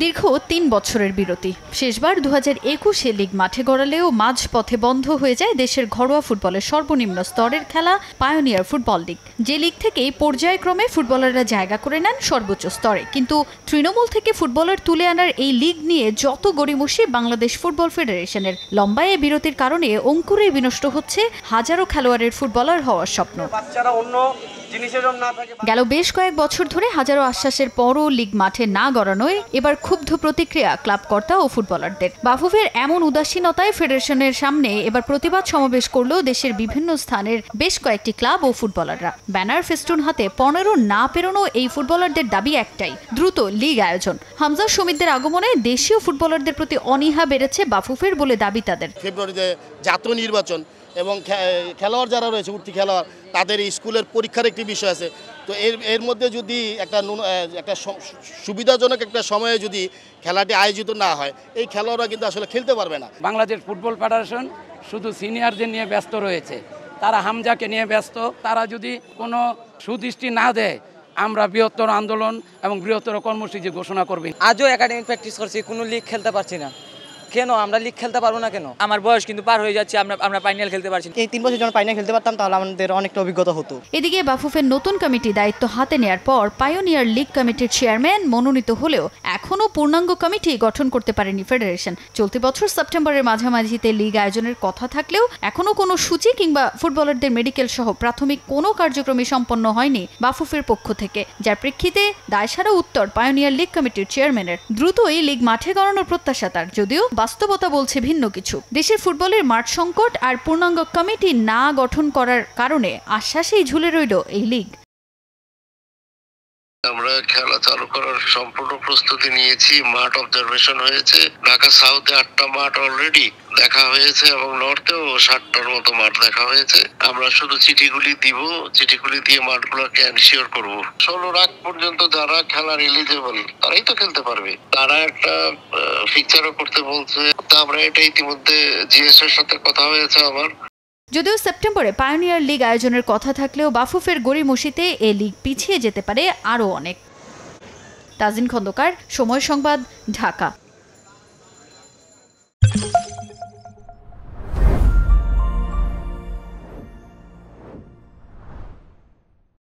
দীর্ঘ ৩ বছরের বিরতি শেষবার ২০২১-এ লিগ মাঠে গড়ালেও মাঝপথে বন্ধ হয়ে যায় দেশের ঘরোয়া ফুটবলের সর্বনিম্ন স্তরের খেলা পায়োনিয়ার ফুটবল লিগ। যে লিগ থেকেই পর্যায়ক্রমে ফুটবলাররা জায়গা করে নেন সর্বোচ্চ স্তরে, কিন্তু তৃণমূল থেকে ফুটবলার তুলে আনার এই লিগ নিয়ে যত গড়িমসি বাংলাদেশ ফুটবল ফেডারেশনের। লম্বা এ বিরতির কারণে অঙ্কুরে বিনষ্ট হচ্ছে হাজারো খেলোয়াড়ের ফুটবলার হওয়ার স্বপ্ন। গেল বেশ কয়েক বছর ধরে হাজারো আশ্বাসের পরও লিগ মাঠে না গড়ানোয় এবার ক্ষুব্ধ প্রতিক্রিয়া ক্লাব কর্তা ও ফুটবলারদের। বাফুফের এমন উদাসীনতায় ফেডারেশনের সামনে এবার প্রতিবাদ সমাবেশ করল দেশের বিভিন্ন স্থানের বেশ কয়েকটি ক্লাব ও ফুটবলাররা। ব্যানার ফেস্টুন হাতে 15 না পেরোনো এই ফুটবলারদের দাবি একটাই, দ্রুত লিগ আয়োজন। হামজা শমীদদের আগমনে দেশীয় ফুটবলারদের প্রতি অনীহা বেড়েছে বাফুফের বলে দাবি তাদের। ফেব্রুয়ারিতে জাতীয় নির্বাচন এবং খেলোয়াড় যারা রয়েছে উঠতি খেলোয়াড়, তাদের স্কুলের পরীক্ষার একটি বিষয় আছে। তো এর মধ্যে যদি একটা সুবিধাজনক একটা সময়ে যদি খেলাটি আয়োজিত না হয়, এই খেলোয়াড়রা কিন্তু আসলে খেলতে পারবে না। বাংলাদেশ ফুটবল ফেডারেশন শুধু সিনিয়রদের নিয়ে ব্যস্ত রয়েছে, তারা হামজাকে নিয়ে ব্যস্ত। তারা যদি কোনো সুদৃষ্টি না দেয়, আমরা বৃহত্তর আন্দোলন এবং বৃহত্তর কর্মসূচি ঘোষণা করব। আজও একাডেমিক প্র্যাকটিস করছি, কোনো লিগ খেলতে পারছি না। কেন আমরা লিগ খেলতে পারবো না কেন? আমার বয়স কিন্তু পার হয়ে যাচ্ছে, আমরা ফাইনাল খেলতে পারছি। এই 3 বছর যখন ফাইনাল খেলতে পারতাম তাহলে আমাদের অনেকটা অভিজ্ঞতা হতো। এদিকে বাফুফের নতুন কমিটি দায়িত্ব হাতে নেয়ার পর পায়োনিয়ার লিগ কমিটির চেয়ারম্যান মনোনীত হলেও এখনও পূর্ণাঙ্গ কমিটি গঠন করতে পারেনি ফেডারেশন। চলতি বছর সেপ্টেম্বরের মাঝামাঝিতে লিগ আয়োজনের কথা থাকলেও এখনও কোনো সূচি কিংবা ফুটবলারদের মেডিকেল সহ প্রাথমিক কোনো কার্যক্রমই সম্পন্ন হয়নি বাফুফের পক্ষ থেকে, যার প্রেক্ষিতে দায়সারা উত্তর পায়োনিয়ার লিগ কমিটির চেয়ারম্যানের। দ্রুতই লিগ মাঠে গড়ানোর প্রত্যাশা তার, যদিও বাস্তবতা বলছে ভিন্ন কিছু। দেশের ফুটবলের মাঠ সংকট আর পূর্ণাঙ্গ কমিটি না গঠন করার কারণে আশ্বাসেই ঝুলে রইল এই লিগ। আমরা খেলা চালু করার সম্পূর্ণ প্রস্তুতি নিয়েছি। মাঠ অবজারভেশন হয়েছে, ঢাকা সাউথে 8টা মাঠ অলরেডি দেখা হয়েছে এবং নর্থেও 60টার মতো মাঠ দেখা হয়েছে। আমরা শুধু চিঠিগুলি দিব, চিঠিগুলি দিয়ে মাঠগুলোকে এনশিওর করব। 16 রাত পর্যন্ত যারা খেলার এলিজিবল তারাই তো খেলতে পারবে। তারা একটা ফিক্সারও করতে বলছে। আমরা এটা ইতিমধ্যে জিএস এর সাথে কথা হয়েছে আমার। যদিও সেপ্টেম্বরে পায়োনিয়ার লিগ আয়োজনের কথা থাকলেও বাফুফের গড়িমসিতে এ লিগ পিছিয়ে যেতে পারে আরও অনেক। তাজিন খন্দকার, সময় সংবাদ, ঢাকা।